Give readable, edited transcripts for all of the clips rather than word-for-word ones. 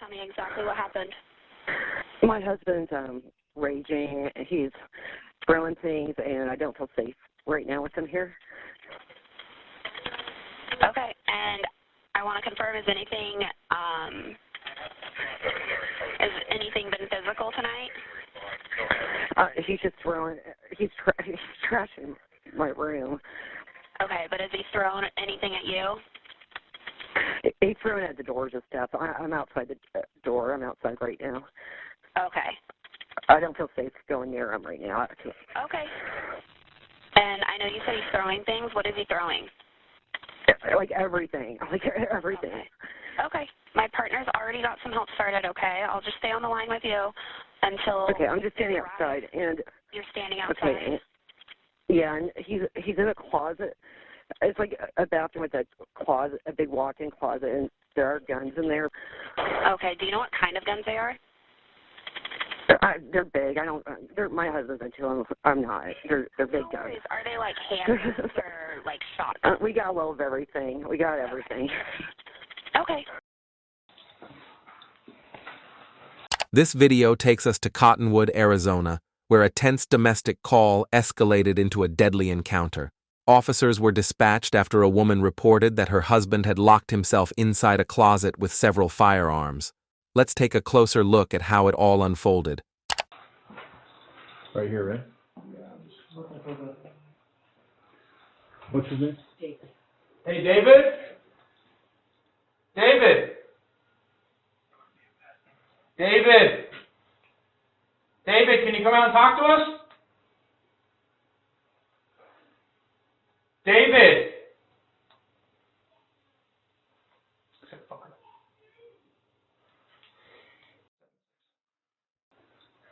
Tell me exactly what happened. My husband's raging. He's throwing things, and I don't feel safe right now with him here. Okay, and I want to confirm, has anything been physical tonight? He's just throwing, he's trashing my room. Okay, but has he thrown anything at you? He's throwing at the doors and stuff. I'm outside the door. I'm outside right now. Okay. I don't feel safe going near him right now. Okay. And I know you said he's throwing things. What is he throwing? Like everything. Like everything. Okay. My partner's already got some help started, okay? I'll just stay on the line with you until... Okay, I'm just standing outside. And you're standing outside? Okay. Yeah, and he's in a closet. It's like a bathroom with a closet, a big walk-in closet, and there are guns in there. Okay. Do you know what kind of guns they are? They're big. My husband's into them. I'm not. They're big guns. Are they like handguns or like shotguns? We got a little of everything. We got everything. Okay. This video takes us to Cottonwood, Arizona, where a tense domestic call escalated into a deadly encounter. Officers were dispatched after a woman reported that her husband had locked himself inside a closet with several firearms. Let's take a closer look at how it all unfolded. Right here, right? What's his name? David. Hey, David? David? David? David, can you come out and talk to us? David?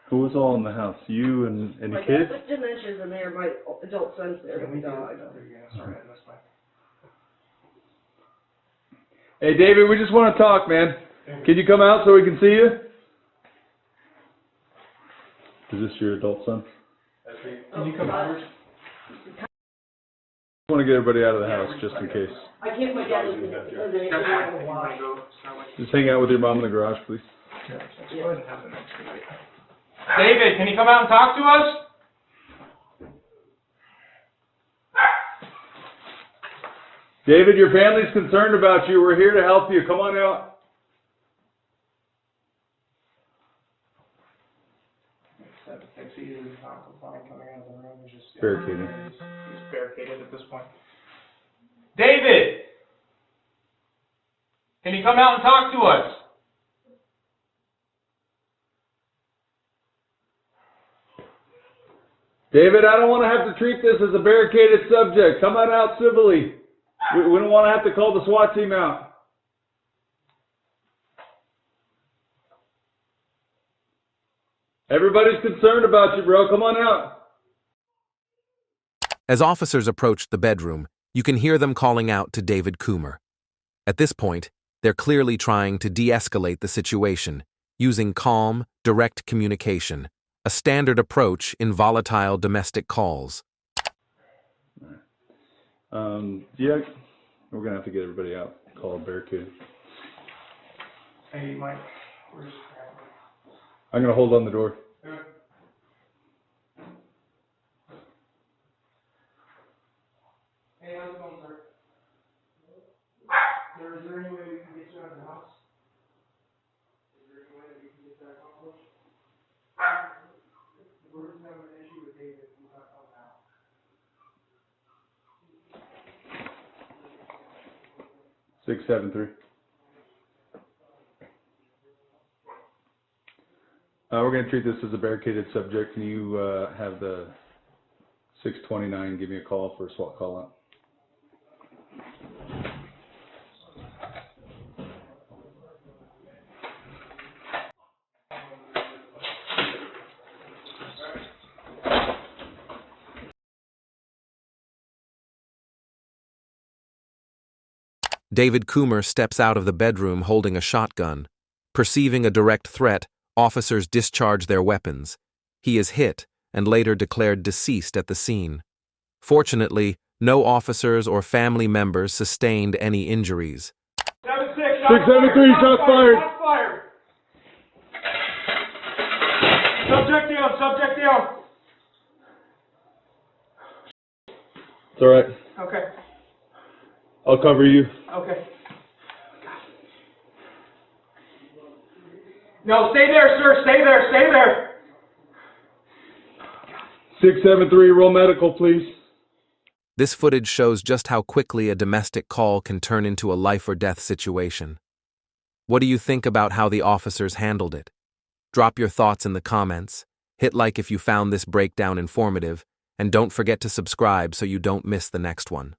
Who was all in the house? You and the kids? My dementia's in there. My adult son's there. My dog. Hey, David, we just want to talk, man. Can you come out so we can see you? Is this your adult son? Can you come out? I want to get everybody out of the house just in case. I can't put down anything because they have to watch. Just hang out with your mom in the garage, please. David, can you come out and talk to us? David, your family's concerned about you. We're here to help you. Come on out. Barricaded. He's barricaded at this point. David! Can you come out and talk to us? David, I don't want to have to treat this as a barricaded subject. Come on out civilly. We don't want to have to call the SWAT team out. Everybody's concerned about you, bro. Come on out. As officers approached the bedroom, you can hear them calling out to David Coomer. At this point, they're clearly trying to de-escalate the situation, using calm, direct communication, a standard approach in volatile domestic calls. Yeah, we're going to have to get everybody out. Call a barricade. Hey, Mike. I'm going to hold on the door. Hey, how's it going, sir? Is there any way we can get you out of the house? Is there any way that we can get that accomplished? If we're having an issue with David, we'll have to help out. 673. We're going to treat this as a barricaded subject. Can you have the 629 give me a call for a SWAT call out? David Coomer steps out of the bedroom holding a shotgun. Perceiving a direct threat, officers discharge their weapons. He is hit and later declared deceased at the scene. Fortunately, no officers or family members sustained any injuries. 673, shots fired. Subject down, subject down. It's all right. Okay, I'll cover you. okay. No, stay there, sir, stay there, stay there. 673, roll medical, please. This footage shows just how quickly a domestic call can turn into a life-or-death situation. What do you think about how the officers handled it? Drop your thoughts in the comments, hit like if you found this breakdown informative, and don't forget to subscribe so you don't miss the next one.